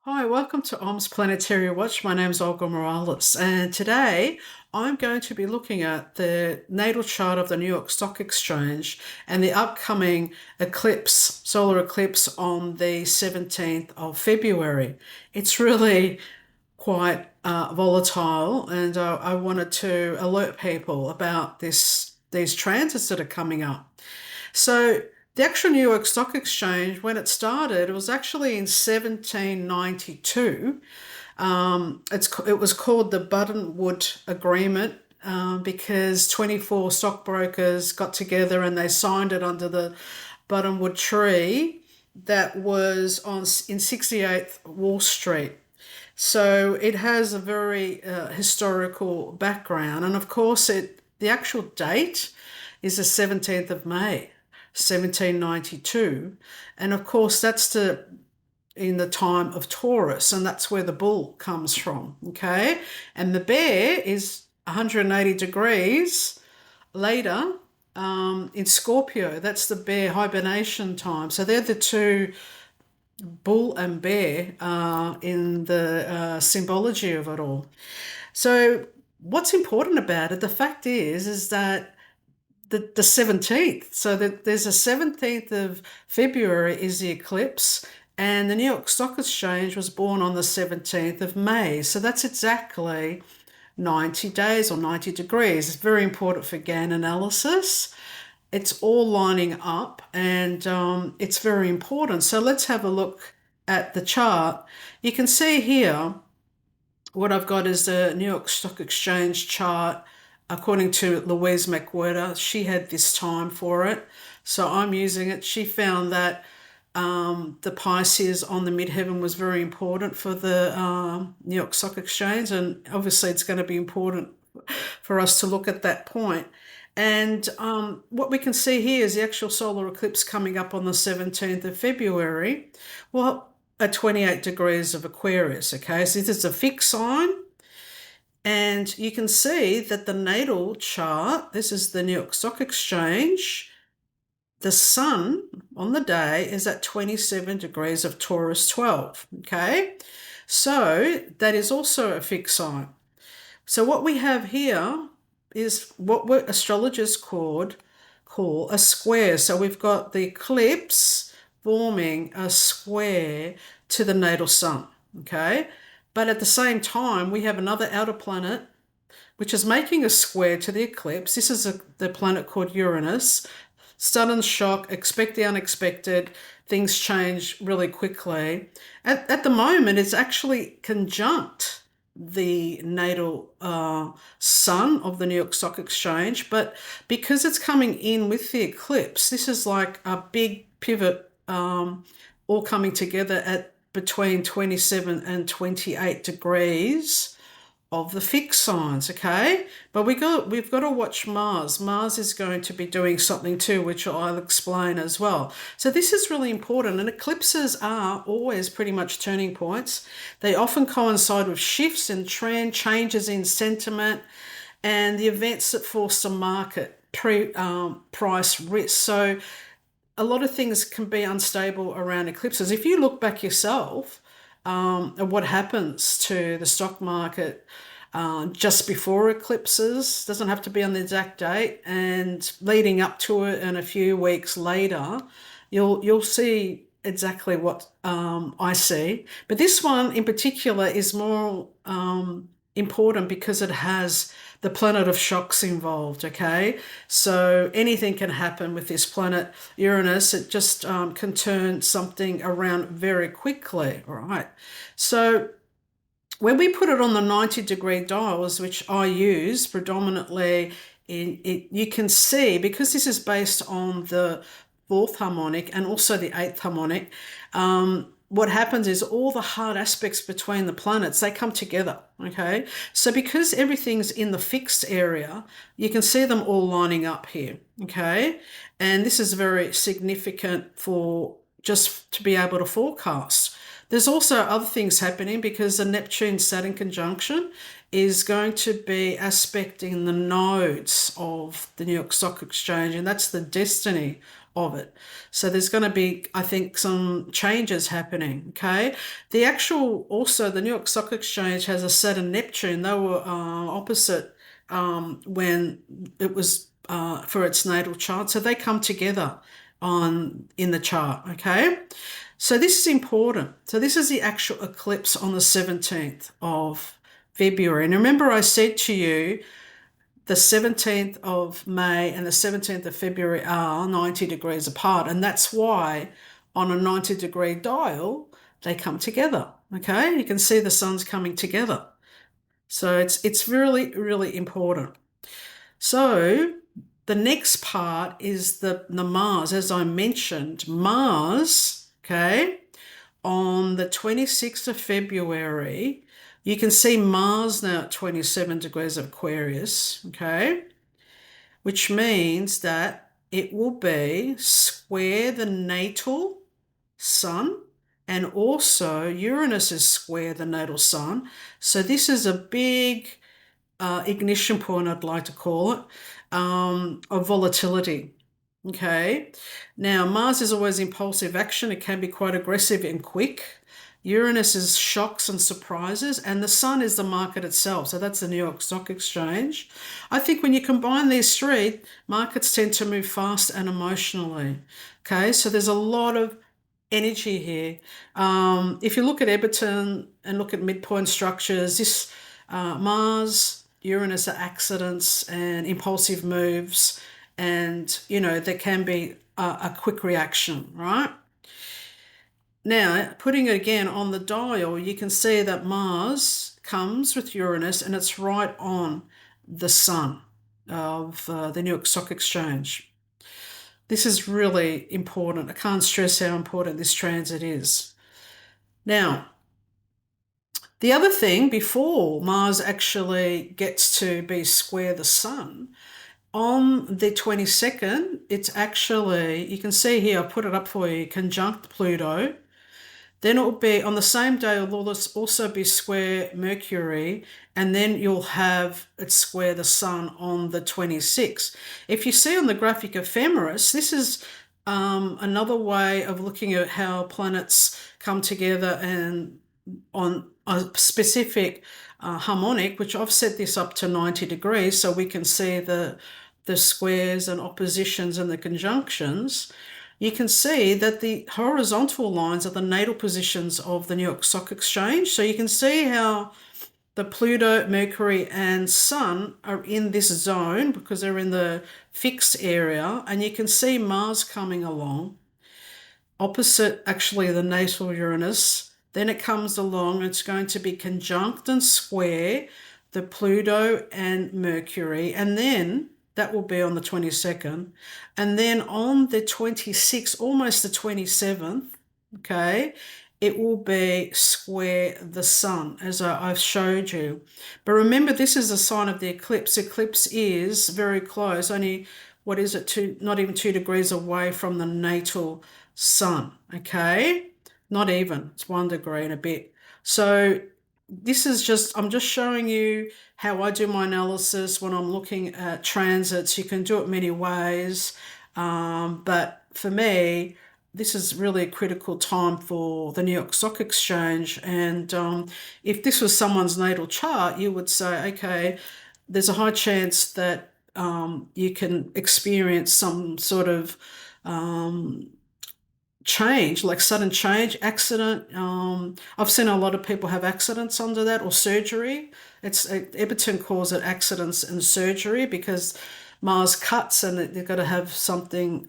Hi, welcome to OMS Planetary Watch. My name is Olga Morales, and today I'm going to be looking at the natal chart of the New York Stock Exchange and the upcoming eclipse, solar eclipse on the 17th of February. It's really quite volatile, and I wanted to alert people about these transits that are coming up. So the actual New York Stock Exchange, when it started, it was actually in 1792. It was called the Buttonwood Agreement because 24 stockbrokers got together and they signed it under the Buttonwood tree that was in 68th Wall Street. So it has a very historical background, and of course, the actual date is the 17th of May, 1792, and of course that's in the time of Taurus, and that's where the bull comes from. Okay, and the bear is 180 degrees later in Scorpio. That's the bear hibernation time. So they're the two, bull and bear, in the symbology of it all. So what's important about it, the fact is that the 17th, so that there's a 17th of February is the eclipse, and the New York Stock Exchange was born on the 17th of May. So that's exactly 90 days or 90 degrees. It's very important for GAN analysis. It's all lining up, and it's very important. So let's have a look at the chart. You can see here what I've got is the New York Stock Exchange chart according to Louise McWhirter. She had this time for it, so I'm using it. She found that the Pisces on the midheaven was very important for the New York Stock Exchange, and obviously it's going to be important for us to look at that point. And what we can see here is the actual solar eclipse coming up on the 17th of February. Well, at 28 degrees of Aquarius, okay? So this is a fixed sign. And you can see that the natal chart, this is the New York Stock Exchange, the sun on the day is at 27 degrees of Taurus 12, okay? So that is also a fixed sign. So what we have here is what astrologers call a square. So we've got the eclipse forming a square to the natal sun, okay? But at the same time, we have another outer planet which is making a square to the eclipse. This is the planet called Uranus. Sudden shock, expect the unexpected, things change really quickly. At the moment, it's actually conjunct the natal sun of the New York Stock Exchange, but because it's coming in with the eclipse, this is like a big pivot, all coming together at between 27 and 28 degrees of the fixed signs, okay? But we've got to watch Mars. Mars is going to be doing something too, which I'll explain as well. So this is really important, and eclipses are always pretty much turning points. They often coincide with shifts in trend, changes in sentiment, and the events that force the market price risk. So a lot of things can be unstable around eclipses. If you look back yourself, and what happens to the stock market just before eclipses, doesn't have to be on the exact date, and leading up to it and a few weeks later, you'll see exactly what I see. But this one in particular is more important because it has the planet of shocks involved, okay? So anything can happen with this planet Uranus. It just can turn something around very quickly, all right? So when we put it on the 90-degree dials, which I use predominantly, you can see, because this is based on the fourth harmonic and also the eighth harmonic, what happens is all the hard aspects between the planets, they come together, okay? So because everything's in the fixed area, you can see them all lining up here, okay? And this is very significant for just to be able to forecast. There's also other things happening because the Neptune-Saturn conjunction is going to be aspecting the nodes of the New York Stock Exchange, and that's the destiny of it. So there's going to be, I think, some changes happening. Okay. The actual, also, the New York Stock Exchange has a Saturn Neptune. They were opposite when it was for its natal chart. So they come together in the chart. Okay. So this is important. So this is the actual eclipse on the 17th of February. And remember, I said to you, the 17th of May and the 17th of February are 90 degrees apart. And that's why on a 90-degree dial, they come together. Okay, you can see the suns coming together. So it's really, really important. So the next part is the Mars. As I mentioned, Mars, okay, on the 26th of February, you can see Mars now at 27 degrees of Aquarius, okay, which means that it will be square the natal sun, and also Uranus is square the natal sun. So this is a big ignition point, I'd like to call it, of volatility. Okay. Now, Mars is always impulsive action. It can be quite aggressive and quick. Uranus is shocks and surprises, and the sun is the market itself. So that's the New York Stock Exchange. I think when you combine these three, markets tend to move fast and emotionally. Okay. So there's a lot of energy here. If you look at Eberton and look at midpoint structures, this Mars, Uranus are accidents and impulsive moves, and there can be a quick reaction, right? Now, putting it again on the dial, you can see that Mars comes with Uranus and it's right on the sun of the New York Stock Exchange. This is really important. I can't stress how important this transit is. Now, the other thing, before Mars actually gets to be square the sun, on the 22nd, it's actually, you can see here, I've put it up for you, conjunct Pluto. Then it will be, on the same day, it will also be square Mercury, and then you'll have it square the sun on the 26th. If you see on the graphic ephemeris, this is another way of looking at how planets come together and on a specific harmonic, which I've set this up to 90 degrees so we can see the squares and oppositions and the conjunctions. You can see that the horizontal lines are the natal positions of the New York Stock Exchange. So you can see how the Pluto, Mercury, and Sun are in this zone because they're in the fixed area. And you can see Mars coming along, opposite actually the natal Uranus. Then it comes along, it's going to be conjunct and square the Pluto and Mercury. And then that will be on the 22nd. And then on the 26th, almost the 27th, okay, it will be square the sun, as I've showed you. But remember, this is a sign of the eclipse. Eclipse is very close, only, what is it, not even 2 degrees away from the natal sun, okay? Not even, it's 1 degree and a bit. So this is just, I'm just showing you how I do my analysis when I'm looking at transits. You can do it many ways, but for me, this is really a critical time for the New York Stock Exchange. And if this was someone's natal chart, you would say, okay, there's a high chance that you can experience some sort of change, like sudden change, accident. I've seen a lot of people have accidents under that, or surgery. Eberton calls it accidents and surgery because Mars cuts and they've got to have something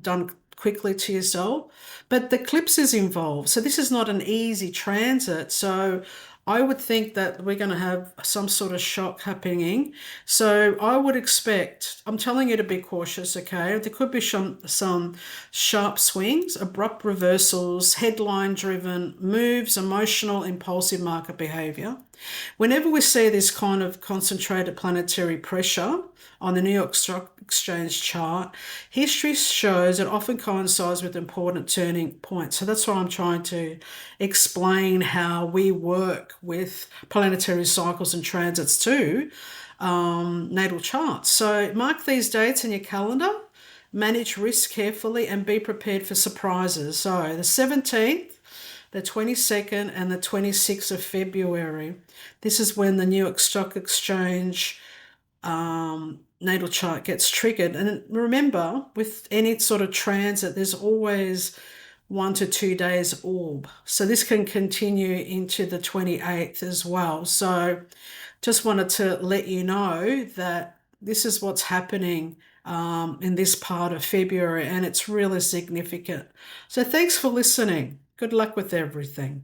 done quickly to yourself. But the eclipse is involved. So this is not an easy transit. So I would think that we're going to have some sort of shock happening. So I would expect, I'm telling you to be cautious, okay? There could be some sharp swings, abrupt reversals, headline-driven moves, emotional, impulsive market behaviour. Whenever we see this kind of concentrated planetary pressure on the New York Stock Exchange chart, history shows it often coincides with important turning points. So that's why I'm trying to explain how we work with planetary cycles and transits too, natal charts. So mark these dates in your calendar manage risk carefully and be prepared for surprises. So the 17th, the 22nd and the 26th of February. This is when the New York Stock Exchange natal chart gets triggered. And remember, with any sort of transit, there's always 1 to 2 days orb. So this can continue into the 28th as well. So just wanted to let you know that this is what's happening in this part of February, and it's really significant. So thanks for listening. Good luck with everything.